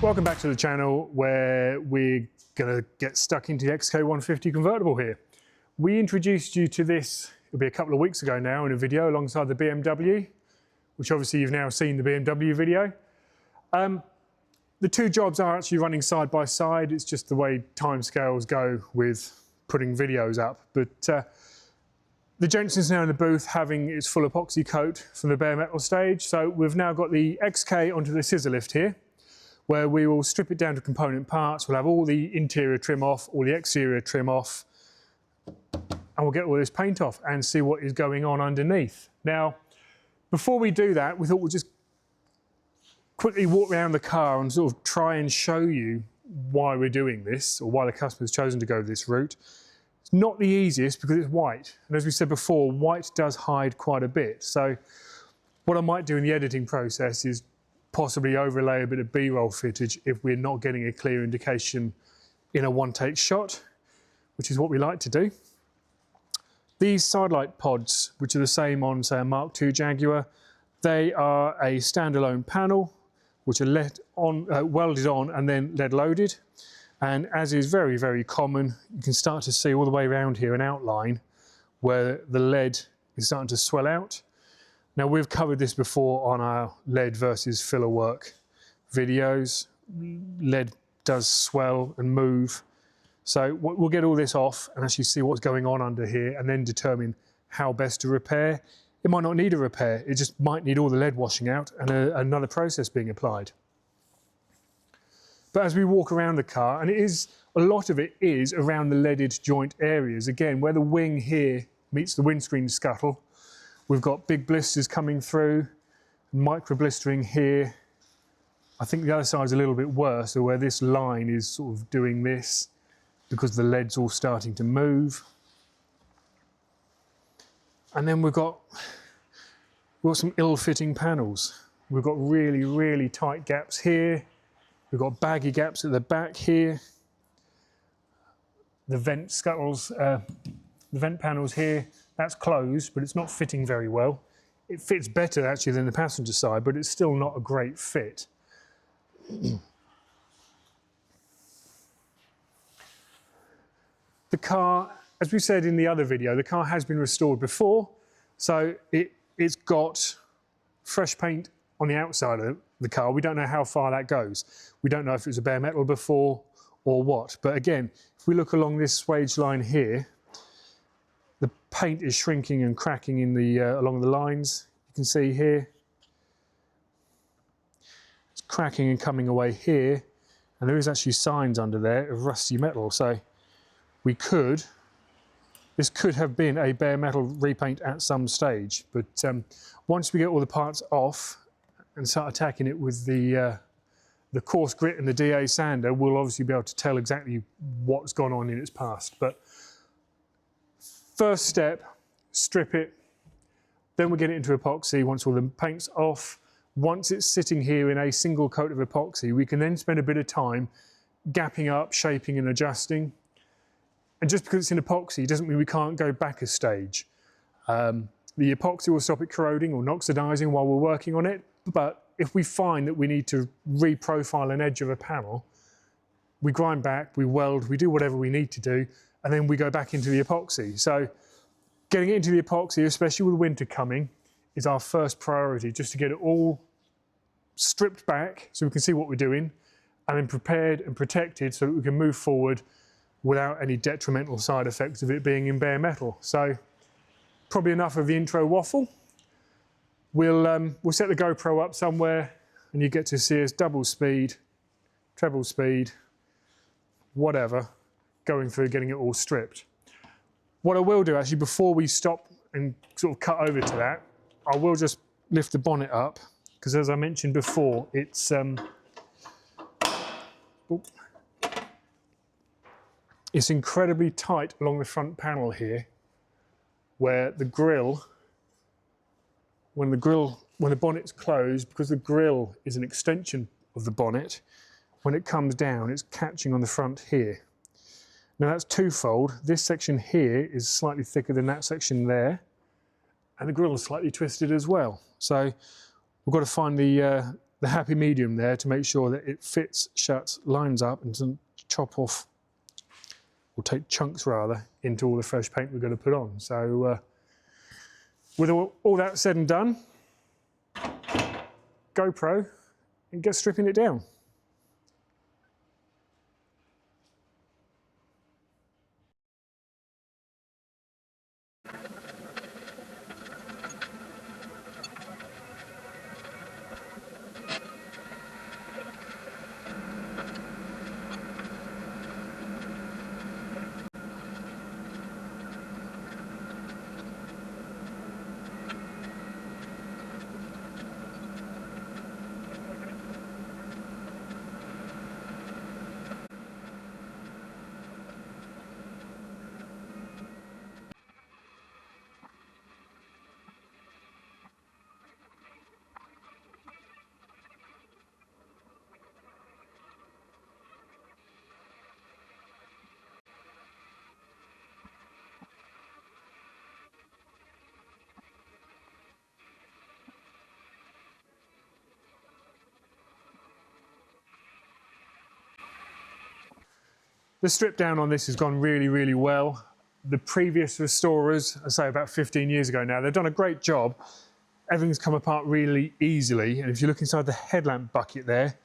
Welcome back to the channel where we're going to get stuck into the XK150 convertible here. We introduced you to this, it'll be a couple of weeks ago now, in a video alongside the BMW, which obviously you've now seen the BMW video. The two jobs are actually running side by side. It's just the way timescales go with putting videos up. But the Jensen's now in the booth having its full epoxy coat from the bare metal stage. So we've now got the XK onto the scissor lift here, where we will strip it down to component parts. We'll have all the interior trim off, all the exterior trim off, and we'll get all this paint off and see what is going on underneath. Now, before we do that, we thought we'd just quickly walk around the car and sort of try and show you why we're doing this, or why the customer's chosen to go this route. It's not the easiest because it's white. And as we said before, white does hide quite a bit. So what I might do in the editing process is possibly overlay a bit of B-roll footage if we're not getting a clear indication in a one-take shot, which is what we like to do. These side light pods, which are the same on, say, a Mark II Jaguar, they are a standalone panel, which are welded on and then lead loaded. And as is very, very common, you can start to see all the way around here an outline where the lead is starting to swell out. Now, we've covered this before on our lead versus filler work videos. Lead does swell and move. So we'll get all this off and actually see what's going on under here and then determine how best to repair. It might not need a repair, it just might need all the lead washing out and another process being applied. But as we walk around the car, and a lot of it is around the leaded joint areas, again, where the wing here meets the windscreen scuttle, we've got big blisters coming through, micro blistering here. I think the other side is a little bit worse, so where this line is sort of doing this because the lead's all starting to move. And then we've got some ill-fitting panels. We've got really, really tight gaps here. We've got baggy gaps at the back here. The vent scuttles, the vent panels here, that's closed, but it's not fitting very well. It fits better actually than the passenger side, but it's still not a great fit. The car, as we said in the other video, the car has been restored before, so it's got fresh paint on the outside of the car. We don't know how far that goes. We don't know if it was a bare metal before or what. But again, if we look along this swage line here, the paint is shrinking and cracking in along the lines. You can see here. It's cracking and coming away here. And there is actually signs under there of rusty metal. So this could have been a bare metal repaint at some stage. But once we get all the parts off and start attacking it with the coarse grit and the DA sander, we'll obviously be able to tell exactly what's gone on in its past. But first step, strip it, then we get it into epoxy once all the paint's off. Once it's sitting here in a single coat of epoxy, we can then spend a bit of time gapping up, shaping and adjusting. And just because it's in epoxy doesn't mean we can't go back a stage. The epoxy will stop it corroding or oxidizing while we're working on it, but if we find that we need to reprofile an edge of a panel, we grind back, we weld, we do whatever we need to do, and then we go back into the epoxy. So getting it into the epoxy, especially with winter coming, is our first priority, just to get it all stripped back so we can see what we're doing, and then prepared and protected so that we can move forward without any detrimental side effects of it being in bare metal. So probably enough of the intro waffle. We'll set the GoPro up somewhere and you get to see us double speed, treble speed, whatever, going through getting it all stripped. What I will do actually before we stop and sort of cut over to that, I will just lift the bonnet up because as I mentioned before, it's incredibly tight along the front panel here, where the grille, when the bonnet's closed, because the grille is an extension of the bonnet, when it comes down, it's catching on the front here. Now that's twofold. This section here is slightly thicker than that section there, and the grille is slightly twisted as well. So we've got to find the the happy medium there to make sure that it fits, shuts, lines up, and doesn't chop off, or take chunks rather, into all the fresh paint we're going to put on. So with all that said and done, GoPro and get stripping it down. The strip down on this has gone really, really well. The previous restorers, I say about 15 years ago now, they've done a great job. Everything's come apart really easily. And if you look inside the headlamp bucket there,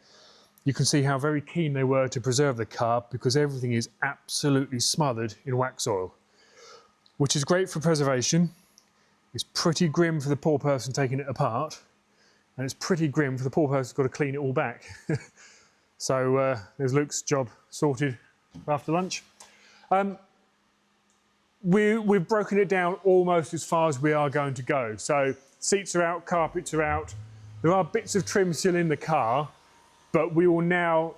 you can see how very keen they were to preserve the car, because everything is absolutely smothered in wax oil, which is great for preservation. It's pretty grim for the poor person taking it apart, and it's pretty grim for the poor person who's got to clean it all back. So there's Luke's job sorted after lunch. We've broken it down almost as far as we are going to go. So seats are out, carpets are out. There are bits of trim still in the car, but we will now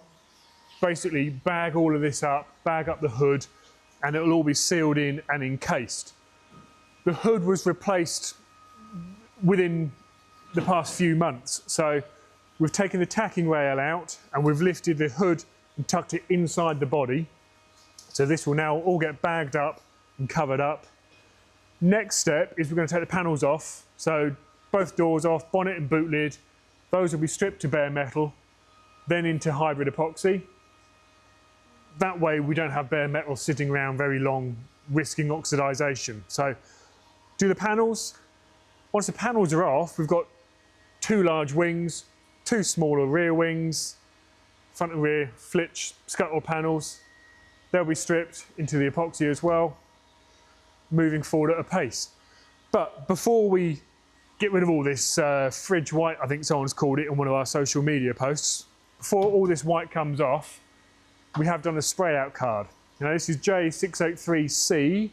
basically bag all of this up, bag up the hood, and it will all be sealed in and encased. The hood was replaced within the past few months. So we've taken the tacking rail out and we've lifted the hood and tucked it inside the body. So this will now all get bagged up and covered up. Next step is we're going to take the panels off. So both doors off, bonnet and boot lid. Those will be stripped to bare metal, then into hybrid epoxy. That way we don't have bare metal sitting around very long, risking oxidization. So do the panels. Once the panels are off, we've got 2 large wings, 2 smaller rear wings, front and rear flitch scuttle panels. They'll be stripped into the epoxy as well, moving forward at a pace. But before we get rid of all this fridge white, I think someone's called it in one of our social media posts, before all this white comes off, we have done a spray out card. Now this is J683C.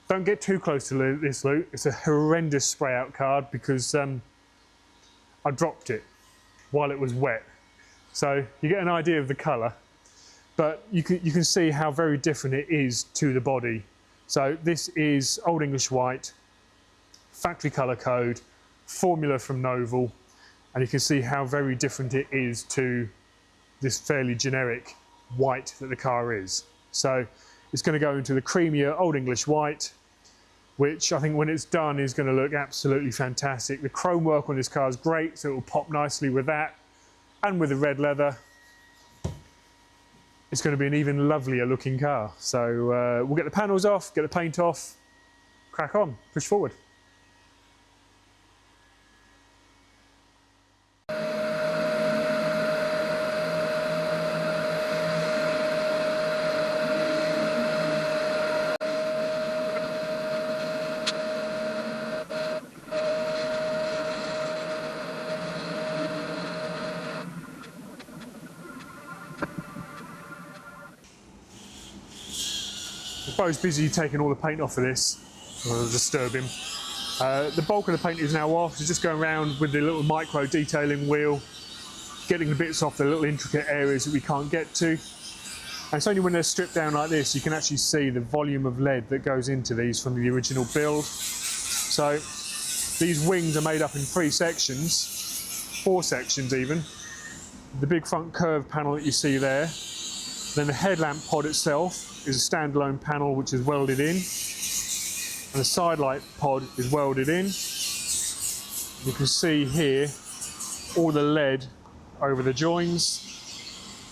Don't get too close to this, Luke. It's a horrendous spray out card because I dropped it while it was wet. So you get an idea of the colour, but you can see how very different it is to the body. So this is Old English white, factory colour code, formula from Novel, and you can see how very different it is to this fairly generic white that the car is. So it's going to go into the creamier Old English white, which I think when it's done is going to look absolutely fantastic. The chrome work on this car is great, so it will pop nicely with that. And with the red leather, it's going to be an even lovelier looking car. So we'll get the panels off, get the paint off, crack on, push forward. Bo's busy taking all the paint off of this. I'll disturb him. The bulk of the paint is now off. It's just going around with the little micro detailing wheel, getting the bits off the little intricate areas that we can't get to. And it's only when they're stripped down like this you can actually see the volume of lead that goes into these from the original build. So these wings are made up in 3 sections, 4 sections even. The big front curve panel that you see there. Then the headlamp pod itself is a standalone panel which is welded in, and the side light pod is welded in. You can see here all the lead over the joins,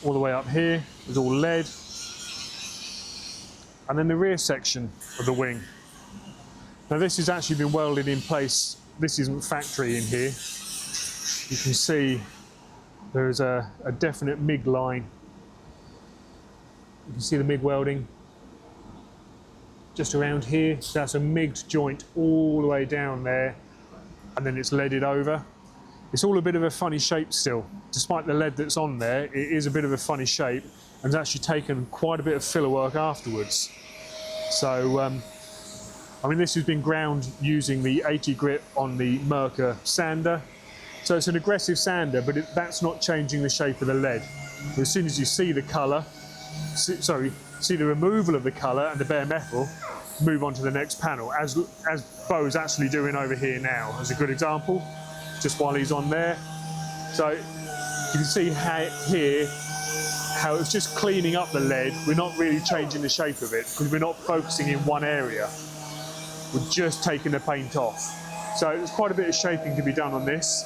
all the way up here is all lead. And then the rear section of the wing. Now this has actually been welded in place. This isn't factory in here. You can see there's a definite MIG line. You can see the MIG welding just around here. So that's a MIG'd joint all the way down there, and then it's leaded over. It's all a bit of a funny shape still. Despite the lead that's on there, it is a bit of a funny shape, and it's actually taken quite a bit of filler work afterwards. So, I mean, this has been ground using the 80 grit on the Merkur sander. So it's an aggressive sander, but that's not changing the shape of the lead. As soon as you see the colour, see the removal of the colour and the bare metal, move on to the next panel, as Bo's actually doing over here now, as a good example, just while he's on there. So you can see here how it's just cleaning up the lead. We're not really changing the shape of it because we're not focusing in one area. We're just taking the paint off. So there's quite a bit of shaping to be done on this.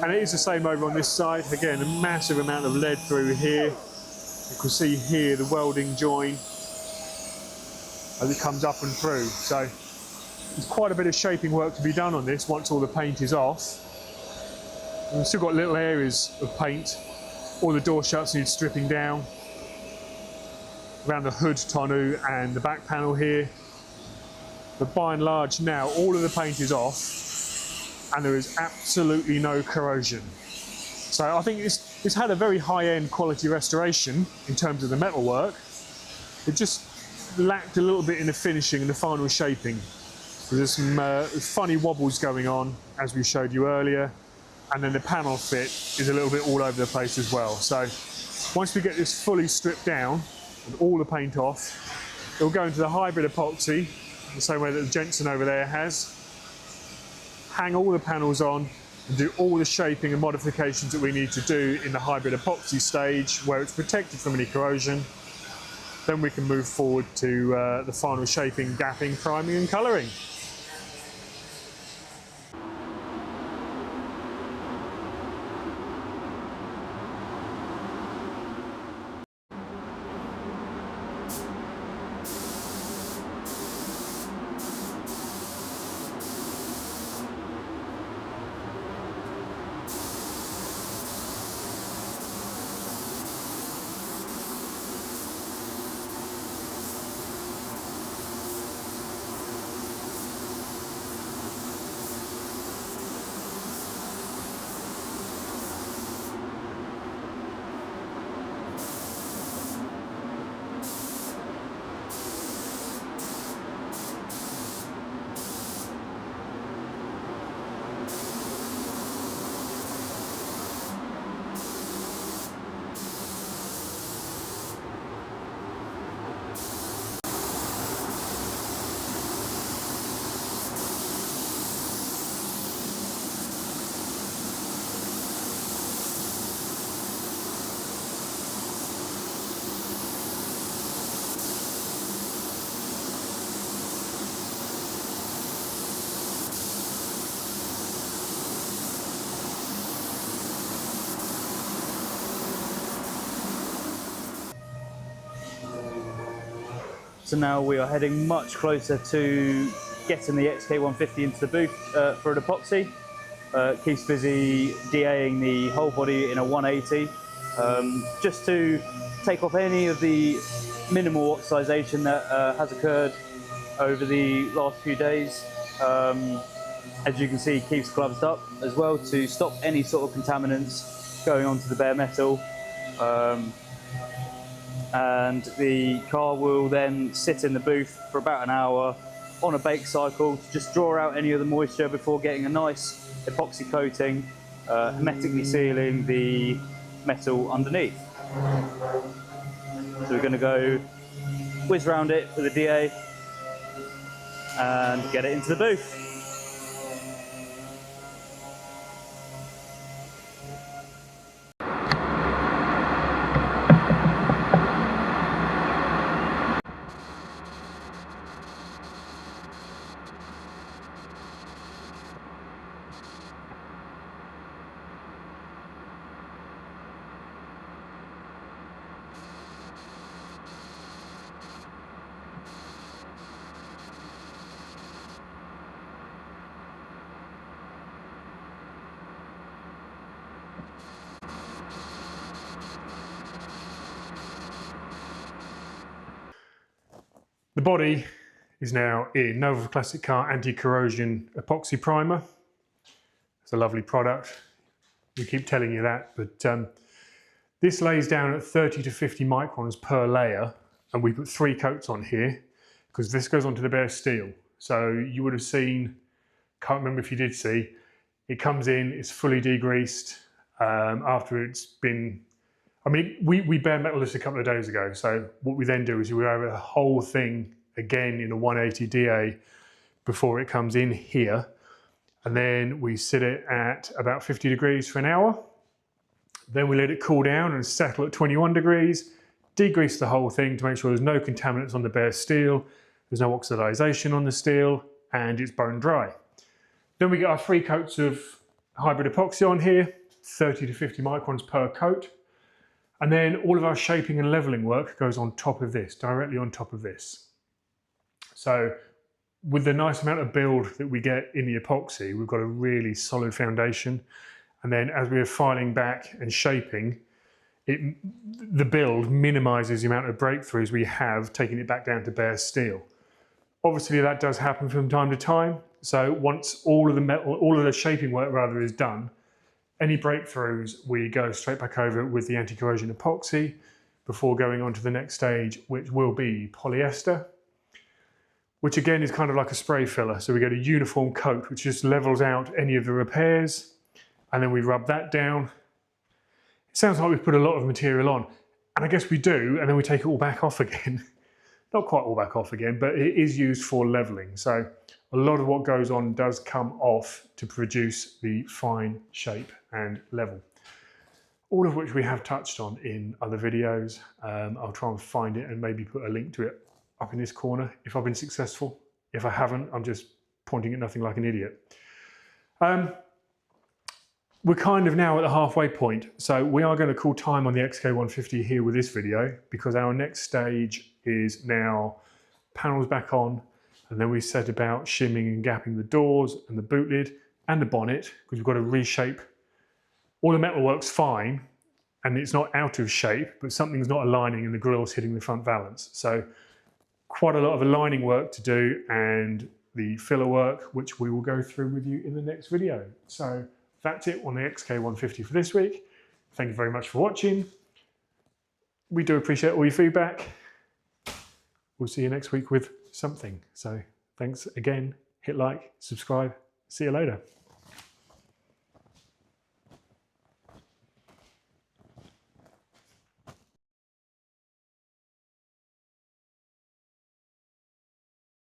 And it is the same over on this side. Again, a massive amount of lead through here. You can see here the welding join as it comes up and through. So there's quite a bit of shaping work to be done on this once all the paint is off. And we've still got little areas of paint. All the door shuts need stripping down. Around the hood tonneau and the back panel here. But by and large now, all of the paint is off and there is absolutely no corrosion. So I think it's had a very high-end quality restoration in terms of the metalwork. It just lacked a little bit in the finishing and the final shaping. There's some funny wobbles going on, as we showed you earlier, and then the panel fit is a little bit all over the place as well. So once we get this fully stripped down and all the paint off, it'll go into the hybrid epoxy, the same way that the Jensen over there has. Hang all the panels on and do all the shaping and modifications that we need to do in the hybrid epoxy stage where it's protected from any corrosion. Then we can move forward to the final shaping, gapping, priming and colouring. So now we are heading much closer to getting the XK150 into the booth for an epoxy. Keith's busy DAing the whole body in a 180 just to take off any of the minimal oxidation that has occurred over the last few days. As you can see, Keith's gloved up as well to stop any sort of contaminants going onto the bare metal. And the car will then sit in the booth for about an hour on a bake cycle to just draw out any of the moisture before getting a nice epoxy coating, hermetically sealing the metal underneath. So we're going to go whiz round it with a DA and get it into the booth. The body is now in Nova Classic Car anti-corrosion epoxy primer. It's a lovely product. We keep telling you that, but this lays down at 30 to 50 microns per layer, and we put 3 coats on here because this goes onto the bare steel. So you would have seen, can't remember if you did see, it comes in, it's fully degreased after it's been, I mean, we bare metal this a couple of days ago. So what we then do is we over the whole thing again in a 180 DA before it comes in here. And then we sit it at about 50 degrees for an hour. Then we let it cool down and settle at 21 degrees, degrease the whole thing to make sure there's no contaminants on the bare steel, there's no oxidization on the steel, and it's bone dry. Then we get our 3 coats of hybrid epoxy on here, 30 to 50 microns per coat. And then all of our shaping and leveling work goes on top of this, directly on top of this. So with the nice amount of build that we get in the epoxy, we've got a really solid foundation. And then as we're filing back and shaping, the build minimizes the amount of breakthroughs we have, taking it back down to bare steel. Obviously that does happen from time to time. So once all of the shaping work rather is done, any breakthroughs, we go straight back over with the anti-corrosion epoxy before going on to the next stage, which will be polyester, which again is kind of like a spray filler. So we get a uniform coat, which just levels out any of the repairs, and then we rub that down. It sounds like we've put a lot of material on, and I guess we do, and then we take it all back off again. Not quite all back off again, but it is used for leveling. So a lot of what goes on does come off to produce the fine shape and level. All of which we have touched on in other videos. I'll try and find it and maybe put a link to it up in this corner if I've been successful. If I haven't, I'm just pointing at nothing like an idiot. We're kind of now at the halfway point. So we are going to call time on the XK150 here with this video, because our next stage is now panels back on, and then we set about shimming and gapping the doors and the boot lid and the bonnet, because we've got to reshape. All the metal works fine and it's not out of shape, but something's not aligning and the grill's hitting the front valance. So quite a lot of aligning work to do, and the filler work, which we will go through with you in the next video. So that's it on the XK150 for this week. Thank you very much for watching. We do appreciate all your feedback. We'll see you next week with something. So thanks again. Hit like, subscribe. See you later.